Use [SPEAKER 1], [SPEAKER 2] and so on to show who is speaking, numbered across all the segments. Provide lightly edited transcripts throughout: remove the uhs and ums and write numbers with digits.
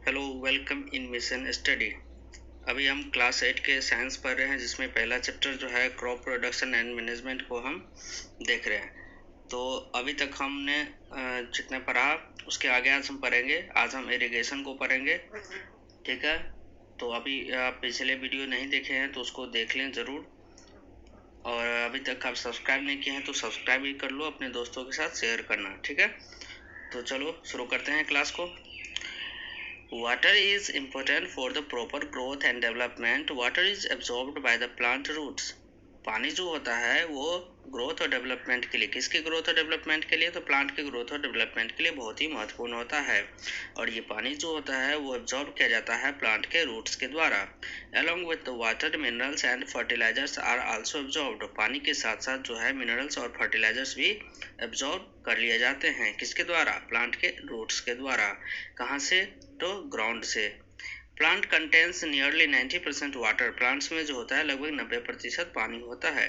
[SPEAKER 1] Hello, welcome in mission study. अभी हम class 8 के साइंस पढ़ रहे हैं, जिसमें पहला चैप्टर जो है क्रॉप प्रोडक्शन एंड मैनेजमेंट को हम देख रहे हैं। तो अभी तक हमने जितने पढ़ा उसके आगे आज हम पढ़ेंगे। आज हम इरिगेशन को पढ़ेंगे, ठीक है। तो अभी आप पिछले वीडियो नहीं देखे हैं तो उसको देख लें ज़रूर, और अभी तक आप सब्सक्राइब नहीं किए हैं तो सब्सक्राइब भी कर लो, अपने दोस्तों के साथ शेयर करना, ठीक है। तो चलो शुरू करते हैं क्लास को। Water is important for the proper growth and development. Water is absorbed by the plant roots. पानी जो होता है वो ग्रोथ और डेवलपमेंट के लिए, किसके ग्रोथ और डेवलपमेंट के लिए? तो प्लांट के ग्रोथ और डेवलपमेंट के लिए बहुत ही महत्वपूर्ण होता है। और ये पानी जो होता है वो एब्जॉर्ब किया जाता है प्लांट के रूट्स के द्वारा। Along with the water, minerals and fertilisers are also absorbed. पानी के साथ साथ जो है मिनरल्स और फर्टिलाइजर्स भी एब्जॉर्ब कर लिए जाते हैं। किसके द्वारा? प्लांट के रूट्स के द्वारा। कहाँ से? तो ग्राउंड से। Plant contains nearly 90% water. Plants में जो होता है लगभग 90% पानी होता है।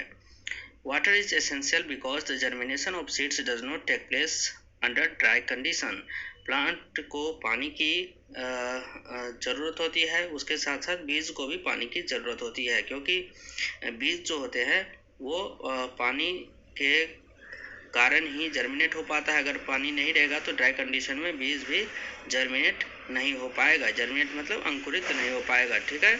[SPEAKER 1] Water is essential because the germination of seeds does not take place under dry condition. Plant को पानी की ज़रूरत होती है, उसके साथ साथ बीज को भी पानी की ज़रूरत होती है, क्योंकि बीज जो होते हैं वो पानी के कारण ही जर्मिनेट हो पाता है। अगर पानी नहीं रहेगा तो ड्राई कंडीशन में बीज भी जर्मिनेट नहीं हो पाएगा। जर्मिनेट मतलब अंकुरित नहीं हो पाएगा, ठीक है।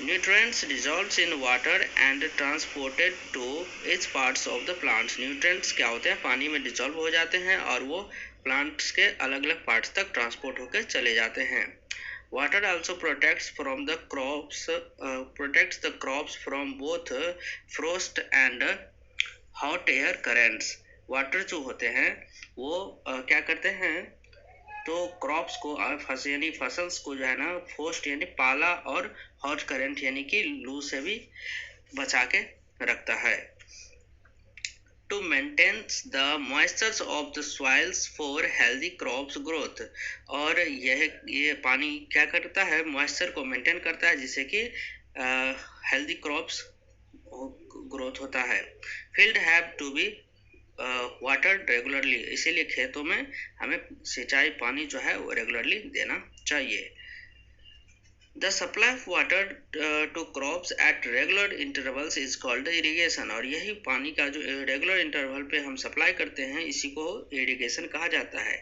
[SPEAKER 1] Nutrients dissolves in water and transported to each parts of the plants. Nutrients क्या होते हैं? पानी में डिजॉल्व हो जाते हैं और वो प्लांट्स के अलग अलग पार्ट्स तक ट्रांसपोर्ट होकर चले जाते हैं। Water also protects the crops from both frost and hot air currents. Water जो होते हैं वो क्या करते हैं? तो क्रॉप्स को यानी फसल्स को जो है ना, फ्रोस्ट यानी पाला और हॉट करंट यानी कि लू से भी बचा के रखता है। To maintains the moistures of the soils for healthy crops growth. और ये पानी क्या करता है? मॉइस्चर को मेंटेन करता है, जिससे कि हेल्दी क्रॉप्स ग्रोथ होता है। Field have to be water regularly. इसीलिए खेतों में हमें सिंचाई पानी जो है वो रेगुलरली देना चाहिए। The supply of water to crops at regular intervals is called irrigation. और यही पानी का जो रेगुलर इंटरवल पे हम सप्लाई करते हैं, इसी को इरिगेशन कहा जाता है,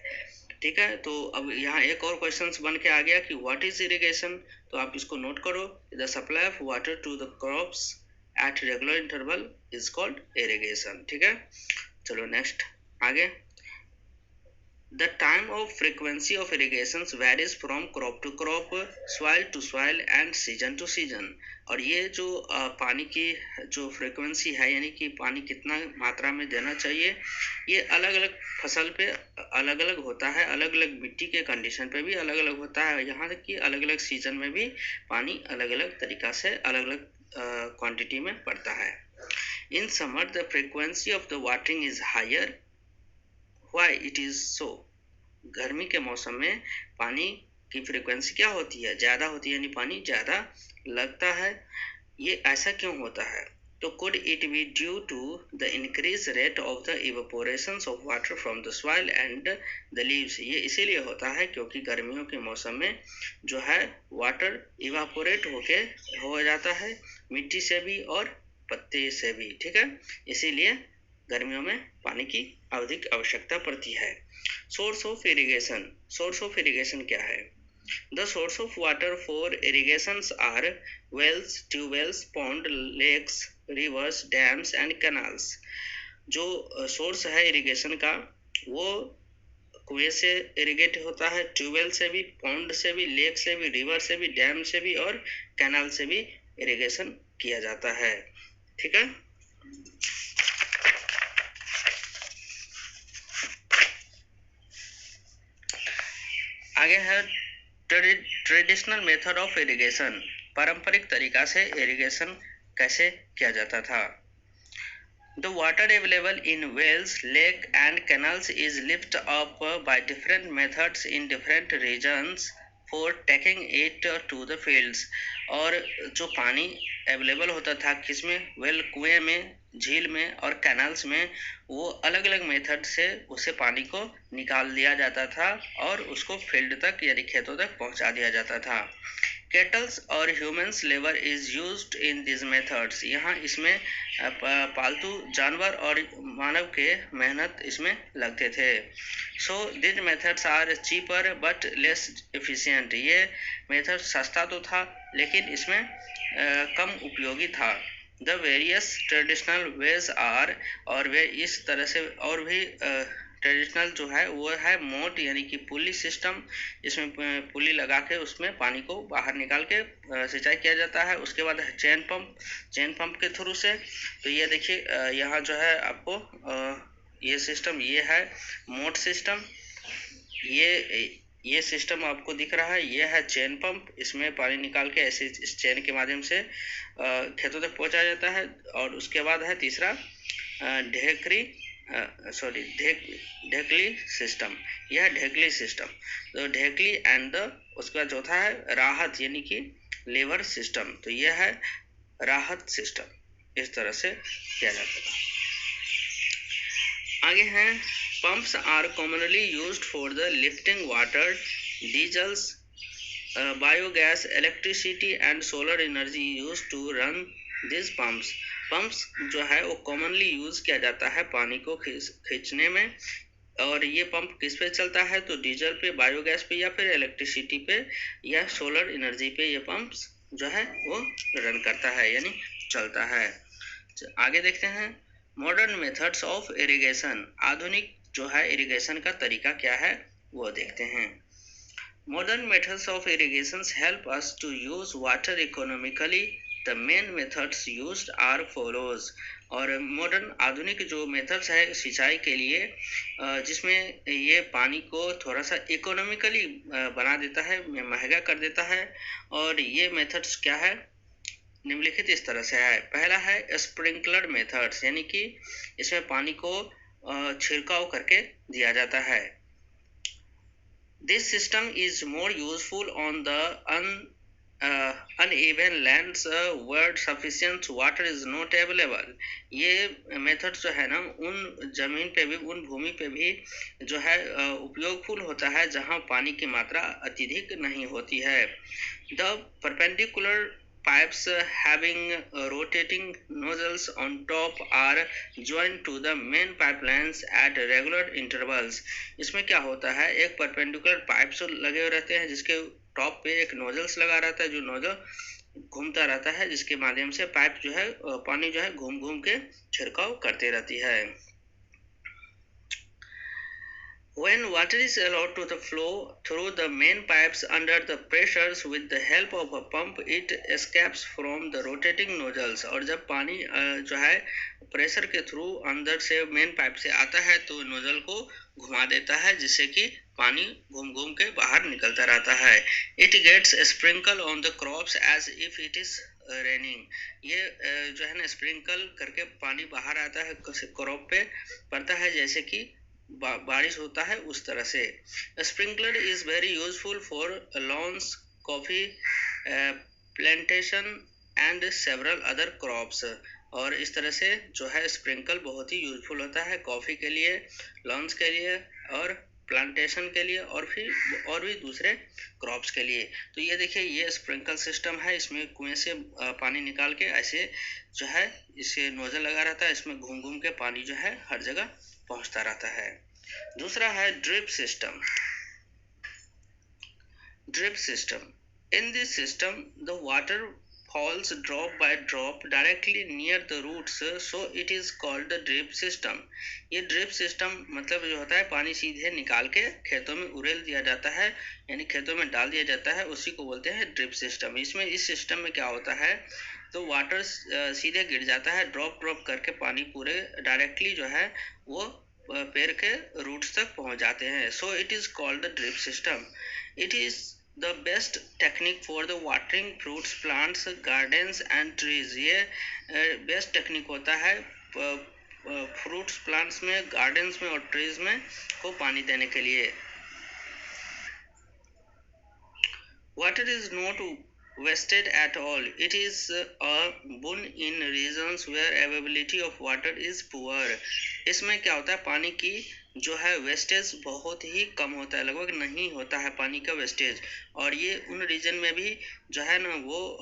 [SPEAKER 1] ठीक है। तो अब यहाँ एक और क्वेश्चन बन के आ गया कि व्हाट इज इरिगेशन। तो आप इसको नोट करो। The supply of water to the crops at regular interval is called irrigation, ठीक है। चलो नेक्स्ट आगे। The time of frequency of irrigations varies from crop to crop, soil to soil and season to season। और ये जो पानी की जो फ्रीक्वेंसी है, यानी कि पानी कितना मात्रा में देना चाहिए, ये अलग अलग फसल पे अलग अलग होता है, अलग अलग मिट्टी के कंडीशन पे भी अलग अलग होता है। यहाँ तक कि अलग अलग सीजन में भी पानी अलग अलग तरीका से अलग अलग क्वांटिटी में पड़ता है। In summer the frequency of the watering is higher. Why it is so? गर्मी के मौसम में पानी की फ्रीक्वेंसी क्या होती है? ज़्यादा होती है, यानी पानी ज़्यादा लगता है। ये ऐसा क्यों होता है? तो could it be due to the increased rate of the evaporations of water from the soil and the leaves? ये इसीलिए होता है क्योंकि गर्मियों के मौसम में जो है वाटर इवापोरेट हो जाता है, मिट्टी से भी और पत्ते से भी, ठीक है। इसीलिए गर्मियों में पानी की अधिक आवश्यकता पड़ती है। Source of irrigation. Source of irrigation क्या है? The source of water for irrigations are wells, tubewells, pond, lakes, rivers, dams and canals. जो सोर्स है इरिगेशन का वो कुएं से इरिगेट होता है, ट्यूबवेल से भी, पॉन्ड से भी, लेक से भी, रिवर से भी, डैम से भी और कैनाल से भी इरिगेशन किया जाता है, ठीक है। आगे है ट्रेडिशनल मेथड ऑफ इरिगेशन। पारंपरिक तरीका से इरिगेशन कैसे किया जाता था? The water available in wells, lake and canals is lifted up by different methods in different regions for taking it to the fields। और जो पानी अवेलेबल होता था, किसमें, वेल, कुएं में, झील में और कैनाल्स में, वो अलग अलग मेथड से उसे पानी को निकाल लिया जाता था और उसको फील्ड तक यानी खेतों तक पहुंचा दिया जाता था। केटल्स और humans labour is used in this methods, यहाँ इसमें पालतू जानवर और मानव के मेहनत इसमें लगते थे। So this methods are cheaper but less efficient, ये मेथड सस्ता तो था लेकिन इसमें कम उपयोगी था। The various traditional ways are, और वे इस तरह से और भी ट्रेडिशनल जो है वो है मोट यानी कि पुली सिस्टम, इसमें पुली लगा के उसमें पानी को बाहर निकाल के सिंचाई किया जाता है। उसके बाद है चेन पंप के थ्रू से। तो ये देखिए यहाँ जो है आपको ये सिस्टम ये है मोट सिस्टम, ये सिस्टम आपको दिख रहा है, ये है चेन पंप, इसमें पानी निकाल के ऐसे इस चेन के माध्यम से खेतों तक पहुंचाया जाता है। और उसके बाद है तीसरा ढेकली सिस्टम, यह ढेकली सिस्टम। तो ढेकली एंड उसके बाद चौथा है राहत यानी कि लेवर सिस्टम, तो यह है राहत सिस्टम, इस तरह से किया जाता था। आगे हैं pumps are commonly used for the lifting water, diesels, biogas, electricity and solar energy used to run these pumps. Pumps जो है वो कॉमनली यूज किया जाता है पानी को खींचने में, और ये पंप किस पे चलता है, तो डीजल पे, बायोगैस पे या फिर इलेक्ट्रिसिटी पे या सोलर एनर्जी पे ये पंप्स जो है वो रन करता है यानी चलता है। आगे देखते हैं मॉडर्न मेथड्स ऑफ इरिगेशन, आधुनिक जो है इरिगेशन का तरीका क्या है वो देखते हैं। Modern methods of irrigation help us to use water economically, the main methods used are follows. और मॉडर्न आधुनिक जो मेथड्स है सिंचाई के लिए जिसमें ये पानी को थोड़ा सा इकोनॉमिकली बना देता है, महंगा कर देता है। और ये मेथड्स क्या है, निम्नलिखित इस तरह से है। पहला है स्प्रिंकलर मेथड्स, यानी कि इसमें पानी को छिड़काव करके दिया जाता है। This system is more useful on the uneven lands where sufficient water is not available। ये मेथड जो है ना उन जमीन पे भी, उन भूमि पे भी जो है उपयोगफुल होता है जहाँ पानी की मात्रा अत्यधिक नहीं होती है। The perpendicular pipes having rotating nozzles on top are joined to the main pipelines at regular intervals। इसमें क्या होता है, एक परपेंडिकुलर पाइप्स लगे हुए रहते हैं जिसके टॉप पे एक नोजल्स लगा रहता है, जो नोजल घूमता रहता है, जिसके माध्यम से पाइप जो है पानी जो है घूम घूम के छिड़काव करती रहती है। When water is allowed to flow through the main pipes under the pressures with the help of a pump, it escapes from the rotating nozzles। और जब पानी जो है प्रेशर के थ्रू अंदर से मेन पाइप से आता है तो नोजल को घुमा देता है, जिससे कि पानी घूम घूम के बाहर निकलता रहता है। It gets sprinkled on the crops as if it is raining. ये जो है ना स्प्रिंकल करके पानी बाहर आता है, क्रॉप पे पड़ता है जैसे कि बारिश होता है उस तरह से। Sprinkler is very useful for lawns, coffee plantation and several other crops. और इस तरह से जो है स्प्रिंकल बहुत ही यूजफुल होता है कॉफी के लिए, लॉन्स के लिए और प्लांटेशन के लिए और फिर और भी दूसरे क्रॉप्स के लिए। तो ये देखिए ये स्प्रिंकल सिस्टम है, इसमें कुएं से पानी निकाल के ऐसे जो है इसे नोजल लगा रहता है, इसमें घूम घूम के पानी जो है हर जगह पहुंचता रहता है। दूसरा है drip system. Drip system, in this system the water falls drop by drop directly near the roots, so it is called the drip system। ये ड्रिप सिस्टम मतलब जो होता है पानी सीधे निकाल के खेतों में उड़ेल दिया जाता है, यानी खेतों में डाल दिया जाता है, उसी को बोलते हैं ड्रिप सिस्टम। इसमें इस सिस्टम में क्या होता है, तो वाटर सीधे गिर जाता है, ड्रॉप ड्रॉप करके पानी पूरे डायरेक्टली जो है वो पेड़ के रूट्स तक पहुंच जाते हैं। So it is called the drip system. It is the best technique for the watering fruits, plants, gardens and trees। ये बेस्ट टेक्निक होता है फ्रूट्स, प्लांट्स में, गार्डन्स में और ट्रीज में को पानी देने के लिए। Water is not wasted at all. It is a boon in regions where availability of water is poor. इसमें क्या होता है, पानी की जो है वेस्टेज बहुत ही कम होता है, लगभग नहीं होता है पानी का वेस्टेज, और ये उन रीजन में भी जो है ना वो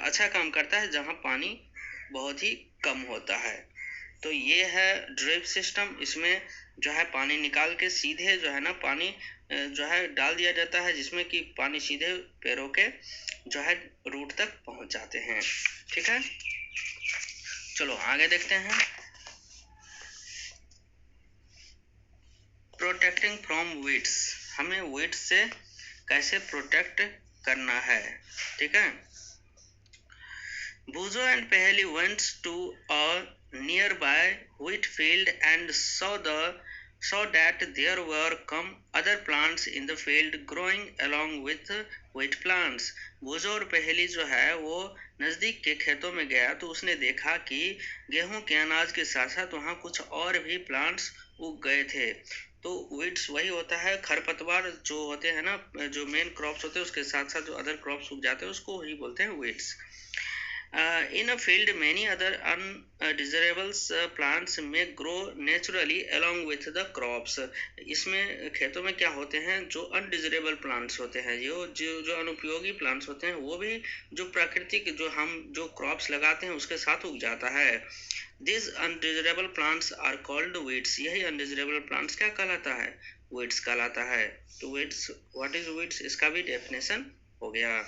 [SPEAKER 1] अच्छा काम करता है जहाँ पानी बहुत ही कम होता है। तो ये है ड्रिप सिस्टम। इसमें जो है पानी निकाल के सीधे जो है ना पानी जो है डाल दिया जाता है, जिसमें कि पानी सीधे पेड़ों के जो है रूट तक पहुंच जाते हैं। ठीक है, चलो आगे देखते हैं। प्रोटेक्टिंग फ्रॉम वीड्स, हमें वीड्स से कैसे प्रोटेक्ट करना है। ठीक है, Buzo and Paheli went to a nearby wheat field and saw that there were come other plants in the field growing along with wheat plants. बुजो और पहेली जो है वो नज़दीक के खेतों में गया तो उसने देखा कि गेहूं के अनाज के साथ साथ वहाँ कुछ और भी प्लांट्स उग गए थे। तो वीड्स वही होता है, खरपतवार जो होते हैं ना, जो मेन क्रॉप्स होते हैं उसके साथ साथ जो अदर क्रॉप्स उग जाते हैं उसको ही बोलते हैं weeds. In a field, many other undesirable plants may grow naturally along with the crops. इसमें खेतों में क्या होते हैं, जो अनडिजरेबल प्लांट्स होते हैं, जो अनुपयोगी प्लांट्स होते हैं, वो भी जो प्राकृतिक जो हम जो क्रॉप्स लगाते हैं उसके साथ उग जाता है। These undesirable plants are called weeds. यही undesirable plants क्या कहलाता है, weeds कहलाता है। तो weeds, what is weeds, इसका भी डेफिनेशन हो गया।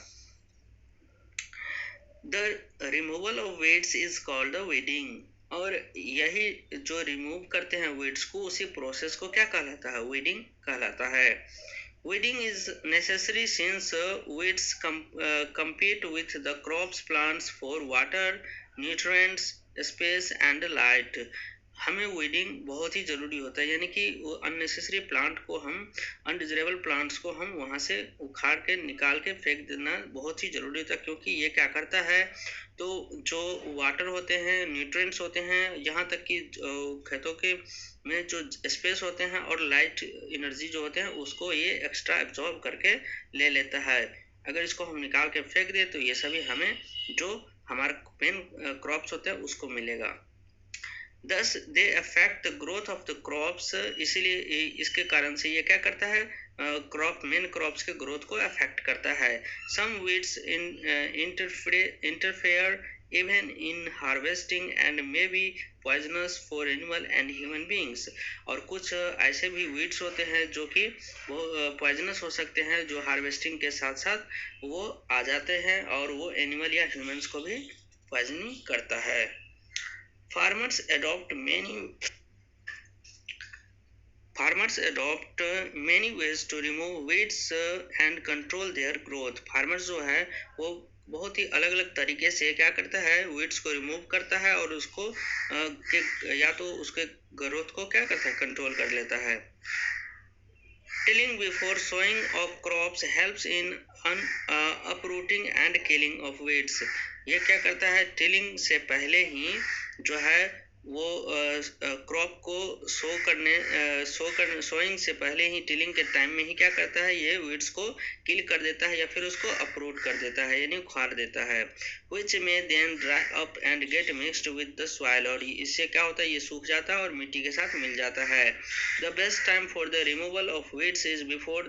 [SPEAKER 1] The removal of weeds is called the weeding, और यही जो रिमूव करते हैं weeds को, उसी प्रोसेस को क्या कहलाता है, weeding कहलाता है। Weeding is necessary since weeds compete with the crops plants for water, nutrients, space and light. हमें वीडिंग बहुत ही ज़रूरी होता है, यानी कि वो अननेसेसरी प्लांट को हम, अनडिजरेबल प्लांट्स को हम वहाँ से उखाड़ के निकाल के फेंक देना बहुत ही ज़रूरी होता है, क्योंकि ये क्या करता है, तो जो वाटर होते हैं, न्यूट्रिएंट्स होते हैं, यहाँ तक कि खेतों के में जो स्पेस होते हैं और लाइट एनर्जी जो होते हैं उसको ये एक्स्ट्रा एब्जॉर्ब करके ले लेता है। अगर इसको हम निकाल के फेंक दें तो ये सभी हमें जो हमारा मेन क्रॉप्स होते हैं उसको मिलेगा। Thus they affect the growth of the crops, इसीलिए इसके कारण से ये क्या करता है, क्रॉप मेन क्रॉप्स के ग्रोथ को अफेक्ट करता है। Some weeds interfere even in harvesting and may be poisonous for animal and human beings. और कुछ ऐसे भी weeds होते हैं जो कि वो पॉइजनस हो सकते हैं, जो हार्वेस्टिंग के साथ साथ वो आ जाते हैं और वो एनिमल या ह्यूमंस को भी पॉइजनिंग करता है। Farmers adopt many ways to remove weeds and control their growth. Farmers जो है वो बहुत ही अलग अलग तरीके से क्या करता है, weeds को रिमूव करता है और उसको या तो उसके ग्रोथ को क्या करता है, कंट्रोल कर लेता है। Tilling before sowing of crops helps in uprooting and killing of weeds. ये क्या करता है, टिलिंग से पहले ही जो है वो क्रॉप को सोइंग से पहले ही, टिलिंग के टाइम में ही क्या करता है, ये वीड्स को किल कर देता है या फिर उसको अपरूट कर देता है, यानी उखाड़ देता है। which may then dry up and get mixed with the soil, और इससे क्या होता है, ये सूख जाता है और मिट्टी के साथ मिल जाता है। The best time for the removal of weeds is before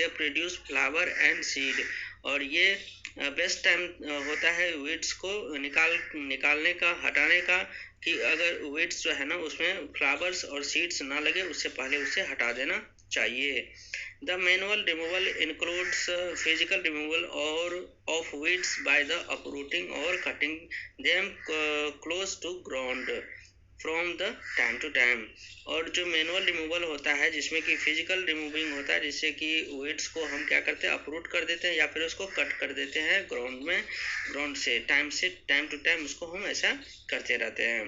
[SPEAKER 1] they produce flower and seed, और ये बेस्ट टाइम होता है वीड्स को निकालने का, हटाने का, कि अगर वीड्स जो है ना उसमें फ्लावर्स और सीड्स ना लगे उससे पहले उसे हटा देना चाहिए। The manual removal includes physical removal और of weeds by the uprooting और cutting them close to ground from the time to time. और जो मैनुअल रिमूवल होता है जिसमें कि फिजिकल रिमूविंग होता है, जिससे कि वीड्स को हम क्या करते हैं, अपरूट कर देते हैं या फिर उसको कट कर देते हैं ग्राउंड से टाइम टू टाइम उसको हम ऐसा करते रहते हैं।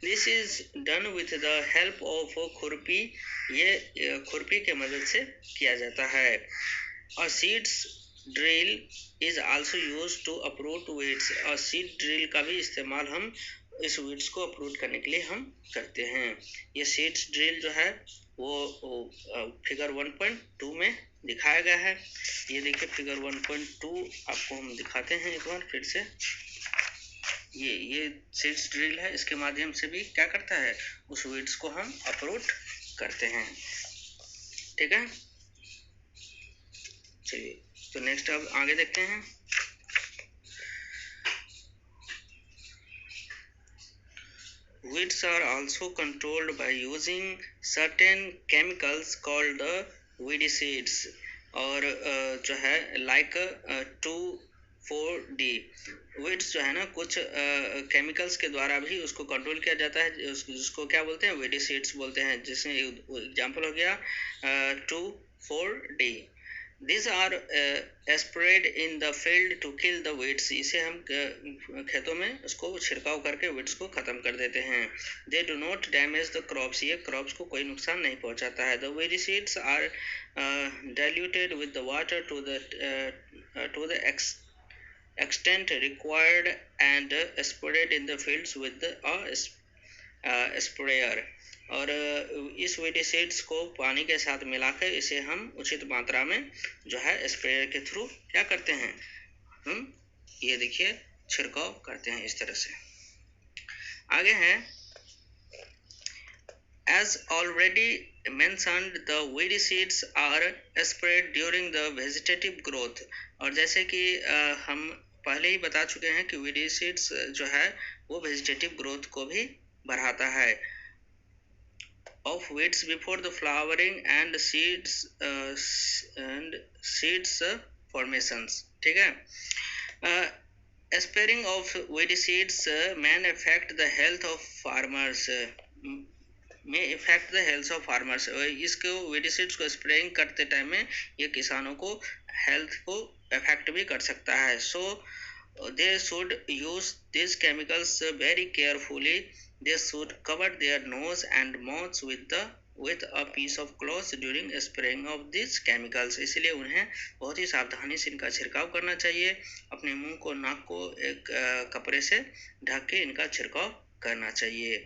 [SPEAKER 1] This is done with the help of खुरपी, ये खुरपी के मदद से किया जाता है। और seeds drill is also used to uproot weeds, और सीड ड्रिल का भी इस्तेमाल हम इस वीड्स को अपरूट करने के लिए हम करते हैं। ये सीड्स ड्रिल जो है वो फिगर 1.2 में दिखाया गया है। ये देखिए फिगर 1.2 आपको हम दिखाते हैं एक बार फिर से। ये सीड्स ड्रिल है, इसके माध्यम से भी क्या करता है, उस वीड्स को हम अपरूट करते हैं। ठीक है, चलिए तो नेक्स्ट अब आगे देखते हैं। Weeds are also controlled by using certain chemicals called the weedicides और जो है like 2,4-D। weeds जो है ना कुछ केमिकल्स के द्वारा भी उसको कंट्रोल किया जाता है, जिसको क्या बोलते हैं, weedicides बोलते हैं, जिसमें एग्जांपल हो गया 2,4-D। These are sprayed in the field to kill the weeds। इसे हम खेतों में उसको छिड़काव करके weeds को खत्म कर देते हैं। They do not damage the crops। ये crops को कोई नुकसान नहीं पहुंचाता है। The weedicides are diluted with the water to the extent required and sprayed in the fields with a sprayer। और इस weedicides को पानी के साथ मिलाकर इसे हम उचित मात्रा में जो है स्प्रेयर के थ्रू क्या करते हैं, हम ये देखिए छिड़काव करते हैं इस तरह से। आगे है as already mentioned the weedicides are sprayed during the vegetative growth। और जैसे कि हम पहले ही बता चुके हैं कि weedicides जो है वो वेजिटेटिव ग्रोथ को भी बढ़ाता है। of weeds before the flowering and seeds formations। ठीक है, spraying of weedicides may affect the health of farmers। इसको weedicides को स्प्रेइंग करते टाइम में ये किसानों को हेल्थ को अफेक्ट भी कर सकता है। so they should use these chemicals very carefully। They should cover their nose and mouths with a piece of cloth during spraying of these chemicals। इसलिए उन्हें बहुत ही सावधानी से इनका छिड़काव करना चाहिए। अपने मुंह को, नाक को एक कपड़े से ढक के इनका छिड़काव करना चाहिए।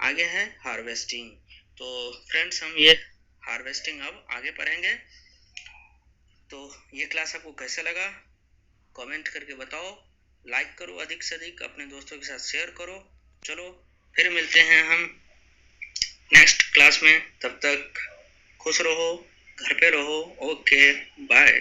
[SPEAKER 1] आगे है हार्वेस्टिंग। तो फ्रेंड्स हम ये हार्वेस्टिंग अब आगे पढ़ेंगे। तो ये क्लास आपको कैसा लगा कमेंट करके बताओ, लाइक करो, अधिक से अधिक अपने दोस्तों के साथ शेयर करो। चलो फिर मिलते हैं हम नेक्स्ट क्लास में, तब तक खुश रहो, घर पे रहो। Okay bye.